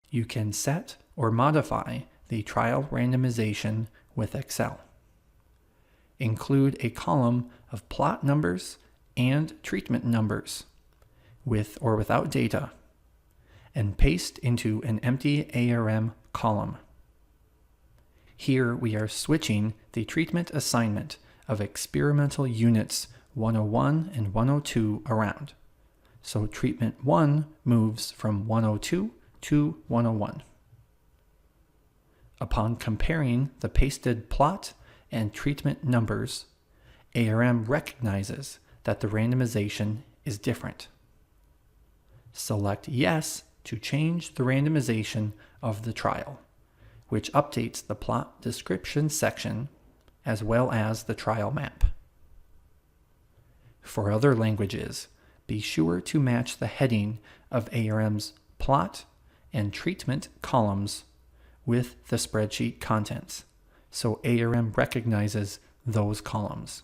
You can set or modify the trial randomization with Excel. Include a column of plot numbers and treatment numbers, with or without data, and paste into an empty ARM column. Here we are switching the treatment assignment of experimental units 101 and 102 around. So treatment 1 moves from 102 to 101. Upon comparing the pasted plot and treatment numbers, ARM recognizes that the randomization is different. Select Yes to change the randomization of the trial, which updates the plot description section as well as the trial map. For other languages, be sure to match the heading of ARM's plot and treatment columns with the spreadsheet contents, so ARM recognizes those columns.